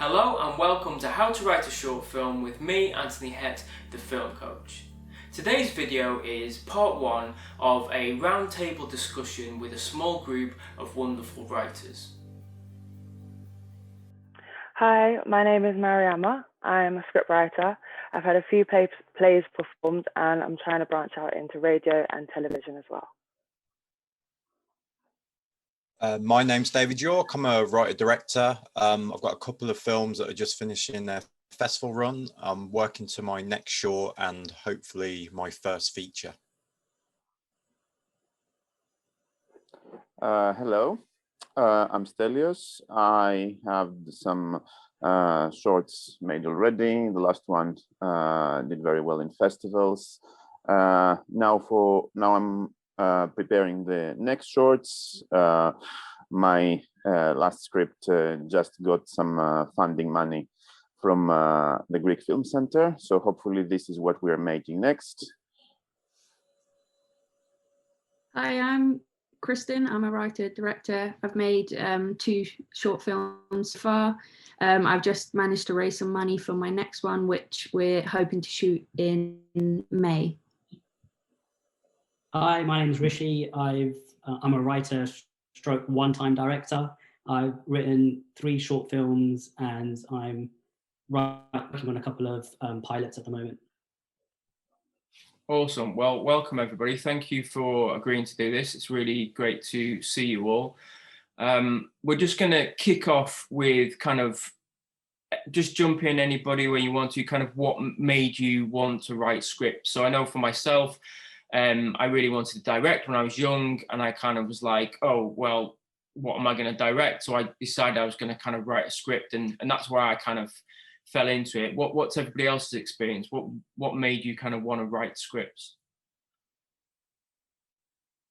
Hello and welcome to How to Write a Short Film with me, Anthony Hett, the film coach. Today's video is part one of a roundtable discussion with a small group of wonderful writers. Hi, my name is Mariama. I'm a scriptwriter. I've had a few plays performed and I'm trying to branch out into radio and television as well. My name's David Yorke. I'm a writer-director. I've got a couple of films that are just finishing their festival run. I'm working to my next short and hopefully my first feature. Hello, I'm Stelios. I have some shorts made already. The last one did very well in festivals. Now I'm preparing the next shorts. My last script just got some funding money from the Greek Film Center. So hopefully this is what we're making next. Hi, I'm Kristen. I'm a writer-director. I've made 2 short films so far. I've just managed to raise some money for my next one, which we're hoping to shoot in May. Hi, my name is Rishi. I'm a writer stroke one-time director. I've written 3 short films and I'm working on a couple of pilots at the moment. Awesome. Well, welcome everybody. Thank you for agreeing to do this. It's really great to see you all. We're just going to kick off with kind of just jump in anybody where you want to, kind of what made you want to write scripts. So I know for myself, I really wanted to direct when I was young, and I kind of was like, oh, well, what am I going to direct? So I decided I was going to kind of write a script, and that's where I kind of fell into it. What's everybody else's experience? What made you kind of want to write scripts?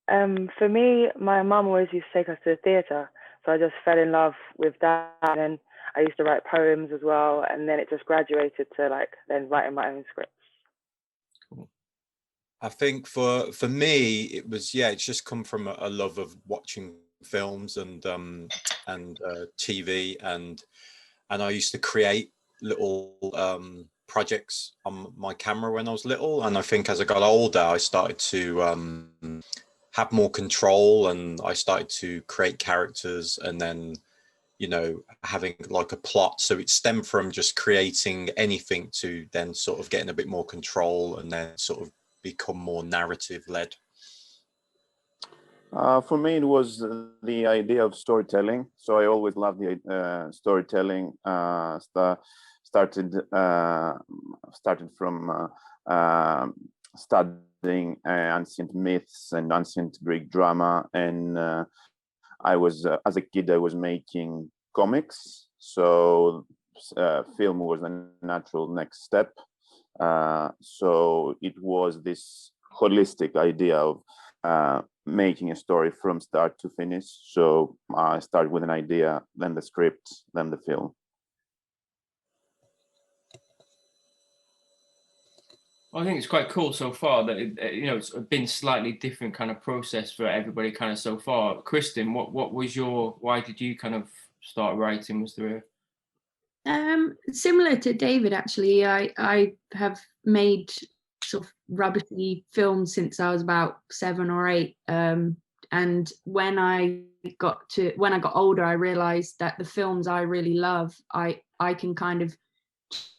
For me, my mum always used to take us to the theatre, so I just fell in love with that. And I used to write poems as well, and then it just graduated to then writing my own scripts. I think for me, it was, it's just come from a love of watching films and TV, and I used to create little projects on my camera when I was little, and I think as I got older I started to have more control, and I started to create characters, and then having like a plot. So it stemmed from just creating anything to then sort of getting a bit more control and then sort of become more narrative led. For me, it was the idea of storytelling. So I always loved the storytelling. Started from studying ancient myths and ancient Greek drama, and I was as a kid I was making comics. So film was a natural next step. So it was this holistic idea of making a story from start to finish. So I started with an idea, then the script, then the film. I think it's quite cool so far that it's been slightly different kind of process for everybody kind of so far. Kristen, what was why did you kind of start writing? Was there Similar to David, actually. I have made sort of rubbishy films since I was about 7 or 8. And when I got older, I realized that the films I really love, I can kind of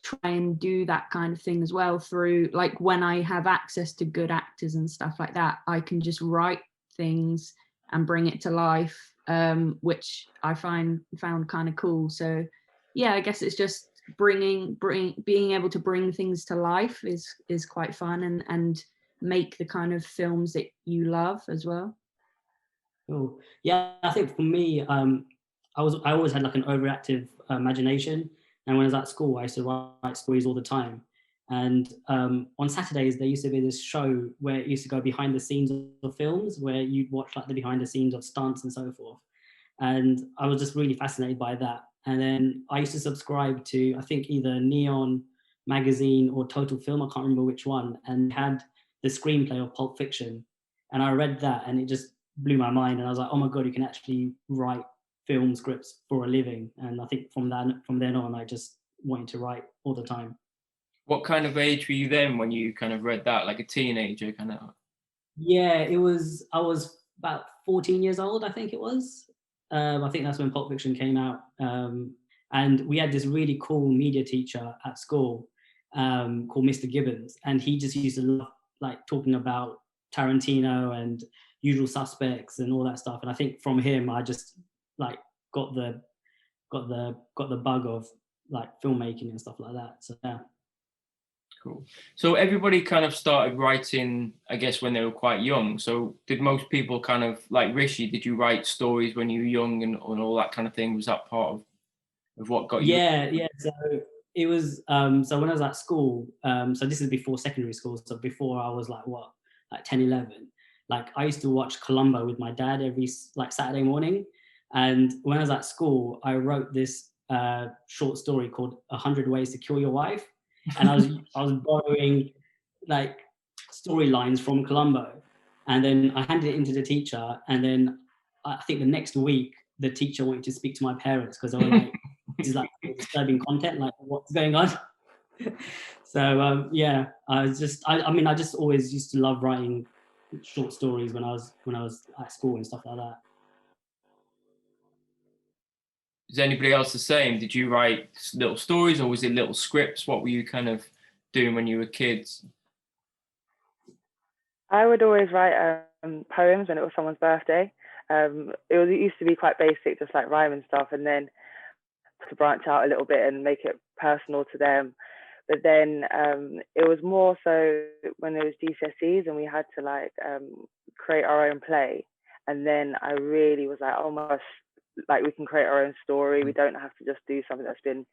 try and do that kind of thing as well through, like, when I have access to good actors and stuff like that, I can just write things and bring it to life, which I found kind of cool. So yeah, I guess it's just being able to bring things to life is quite fun, and make the kind of films that you love as well. Cool. Yeah, I think for me, I always had like an overactive imagination, and when I was at school, I used to write stories all the time. And on Saturdays, there used to be this show where it used to go behind the scenes of films, where you'd watch like the behind the scenes of stunts and so forth. And I was just really fascinated by that. And then I used to subscribe to, I think, either Neon magazine or Total Film, I can't remember which one, and had the screenplay of Pulp Fiction. And I read that and it just blew my mind. And I was like, oh my God, you can actually write film scripts for a living. And I think from then on, I just wanted to write all the time. What kind of age were you then when you kind of read that, like a teenager kind of? Yeah, I was about 14 years old, I think it was. I think that's when Pulp Fiction came out. And we had this really cool media teacher at school called Mr. Gibbons. And he just used to love like talking about Tarantino and Usual Suspects and all that stuff. And I think from him, I just like got the bug of like filmmaking and stuff like that. So yeah. Cool. So everybody kind of started writing, I guess, when they were quite young. So did most people kind of, like Rishi, did you write stories when you were young and all that kind of thing? Was that part of what got you? Yeah. So it was, so when I was at school, so this is before secondary school, so before I was like 10, 11, like I used to watch Columbo with my dad every like Saturday morning. And when I was at school, I wrote this short story called 100 Ways to Kill Your Wife. And I was borrowing like storylines from Columbo, and then I handed it into the teacher, and then I think the next week the teacher wanted to speak to my parents because they were like, "This is like disturbing content. Like, what's going on?" So yeah, I just always used to love writing short stories when I was at school and stuff like that. Is anybody else the same? Did you write little stories or was it little scripts? What were you kind of doing when you were kids? I would always write poems when it was someone's birthday. It used to be quite basic, just like rhyme and stuff, and then to branch out a little bit and make it personal to them. But then it was more so when there was GCSEs and we had to like create our own play. And then I really was like, oh my gosh, like we can create our own story. We don't have to just do something that's been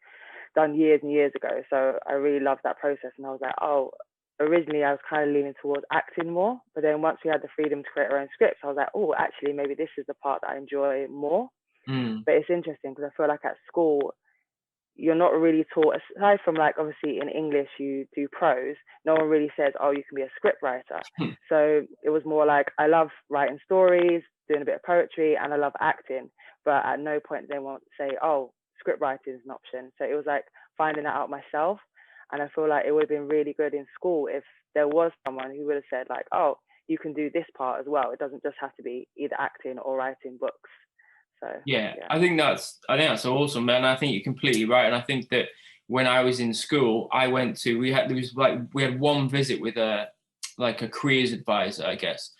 done years and years ago. So I really loved that process. And I was like, oh, originally I was kind of leaning towards acting more. But then once we had the freedom to create our own scripts, I was like, oh, actually, maybe this is the part that I enjoy more. But it's interesting because I feel like at school, you're not really taught, aside from like obviously in English you do prose, no one really says, oh, you can be a script writer. So it was more like, I love writing stories, doing a bit of poetry, and I love acting. But at no point did they want to say, oh, script writing is an option. So it was like finding that out myself. And I feel like it would have been really good in school if there was someone who would have said like, oh, you can do this part as well. It doesn't just have to be either acting or writing books. So yeah. I think that's awesome, man. I think you're completely right. And I think that when I was in school, we had one visit with a careers advisor, I guess.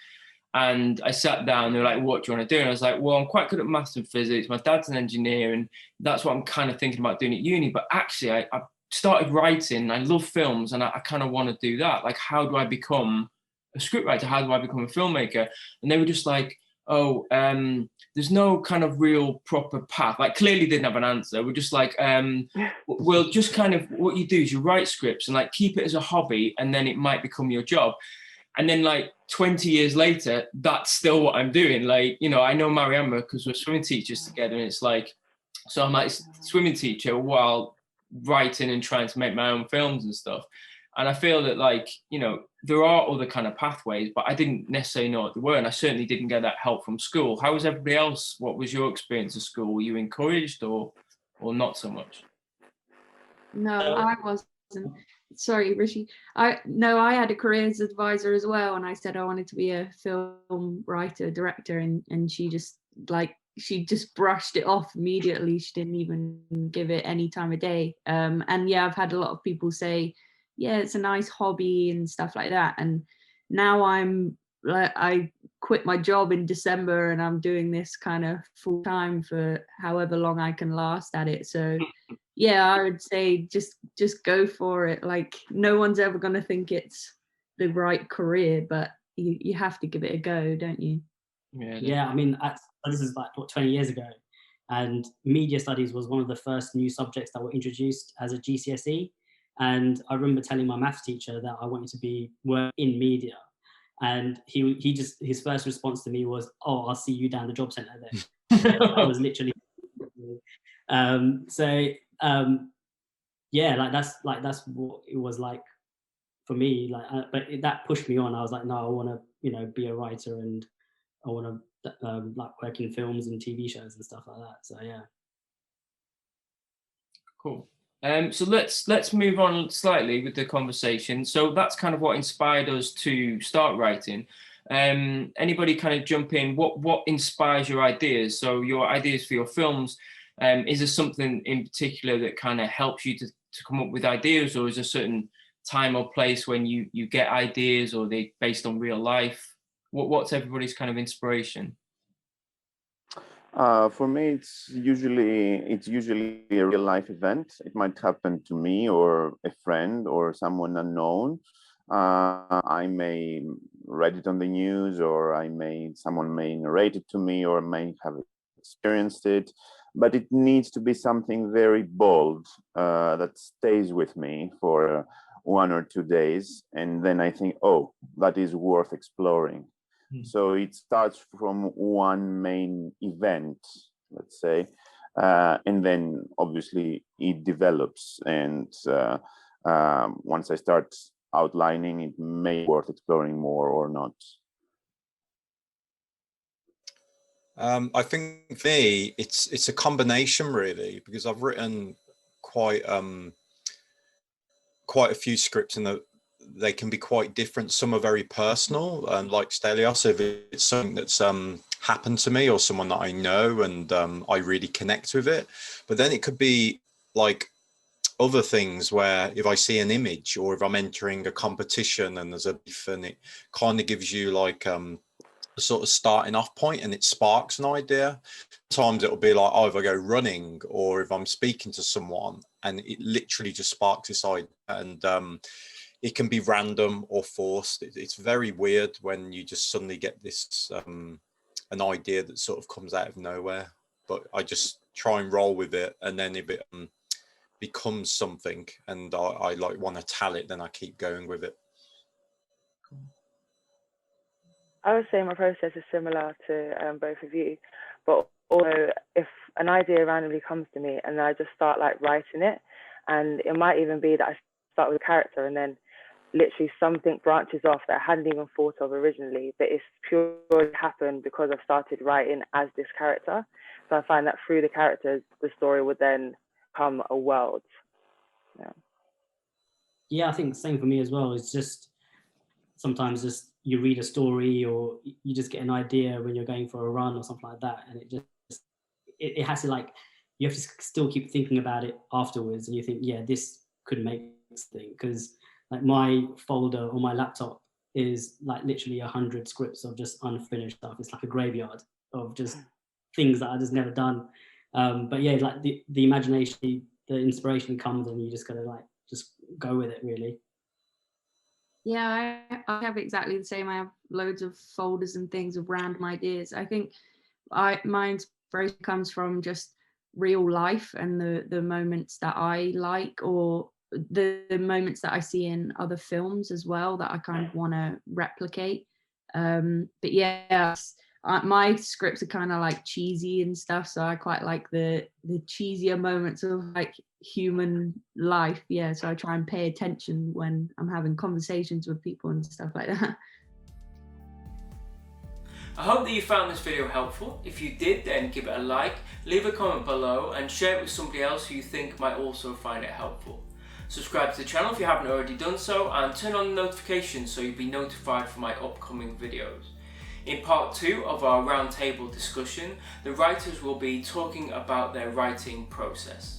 And I sat down, they were like, what do you want to do? And I was like, well, I'm quite good at maths and physics. My dad's an engineer, and that's what I'm kind of thinking about doing at uni. But actually, I started writing. I love films, and I kind of want to do that. Like, how do I become a scriptwriter? How do I become a filmmaker? And they were just like, oh, there's no kind of real proper path. Like, clearly didn't have an answer. We're just like, well, just kind of what you do is you write scripts and like keep it as a hobby, and then it might become your job. And then like 20 years later, that's still what I'm doing. Like, you know, I know Mariamma because we're swimming teachers together, and it's like, so I'm like swimming teacher while writing and trying to make my own films and stuff. And I feel that, like, you know, there are other kind of pathways, but I didn't necessarily know what they were. And I certainly didn't get that help from school. How was everybody else? What was your experience of school? Were you encouraged or not so much? No, I wasn't. Sorry, Rishi. I had a careers advisor as well, and I said I wanted to be a film writer, director, and she just brushed it off immediately. She didn't even give it any time of day. And yeah, I've had a lot of people say, yeah, it's a nice hobby and stuff like that. And now I quit my job in December and I'm doing this kind of full time for however long I can last at it. So yeah, I would say just go for it. Like, no one's ever going to think it's the right career, but you have to give it a go, don't you? Yeah, I mean, this is like 20 years ago, and media studies was one of the first new subjects that were introduced as a GCSE. And I remember telling my maths teacher that I wanted to work in media, and his first response to me was, "Oh, I'll see you down the job centre then." That was literally. Yeah, that's what it was like for me. Like, but that pushed me on. I was like, no, I want to, be a writer, and I want to like working films and TV shows and stuff like that. So yeah. Cool. So let's move on slightly with the conversation. So that's kind of what inspired us to start writing. Anybody kind of jump in? What inspires your ideas? So your ideas for your films, is there something in particular that kind of helps you to come up with ideas, or is there a certain time or place when you get ideas, or they based on real life? What's everybody's kind of inspiration? For me, it's usually a real life event. It might happen to me or a friend or someone unknown. I may read it on the news, or someone may narrate it to me, or may have experienced it. But it needs to be something very bold that stays with me for 1 or 2 days, and then I think, oh, that is worth exploring. So it starts from one main event, let's say, and then obviously it develops. And once I start outlining, it may be worth exploring more or not. I think for me, it's a combination really, because I've written quite a few scripts, and they can be quite different. Some are very personal, and like Stelios, if it's something that's happened to me or someone that I know, and I really connect with it. But then it could be like other things where if I see an image, or if I'm entering a competition and there's a beef, and it kind of gives you like a sort of starting off point, and it sparks an idea. Sometimes it'll be like, oh, if I go running, or if I'm speaking to someone, and it literally just sparks this idea. And it can be random or forced. It's very weird when you just suddenly get this an idea that sort of comes out of nowhere. But I just try and roll with it, and then if it becomes something and I like want to tell it, then I keep going with it. I would say my process is similar to both of you, but also if an idea randomly comes to me and I just start like writing it, and it might even be that I start with a character and then literally something branches off that I hadn't even thought of originally, but it's purely happened because I've started writing as this character. So I find that through the characters, the story would then come a world. Yeah, I think the same for me as well. It's just sometimes just you read a story, or you just get an idea when you're going for a run or something like that, and it has to, like, you have to still keep thinking about it afterwards, and you think, yeah, this could make this thing. Because like my folder on my laptop is like literally 100 scripts of just unfinished stuff. It's like a graveyard of just things that I just never done. But yeah, like the imagination, the inspiration comes, and you just gotta like just go with it, really. Yeah, I have exactly the same. I have loads of folders and things of random ideas. I think my inspiration comes from just real life and the moments that I like, or the moments that I see in other films as well that I kind of want to replicate. But yeah, my scripts are kind of like cheesy and stuff, so I quite like the cheesier moments of like human life. Yeah, so I try and pay attention when I'm having conversations with people and stuff like that. I hope that you found this video helpful. If you did, then give it a like, leave a comment below, and share it with somebody else who you think might also find it helpful. Subscribe to the channel if you haven't already done so, and turn on the notifications so you'll be notified for my upcoming videos. In part 2 of our roundtable discussion, the writers will be talking about their writing process.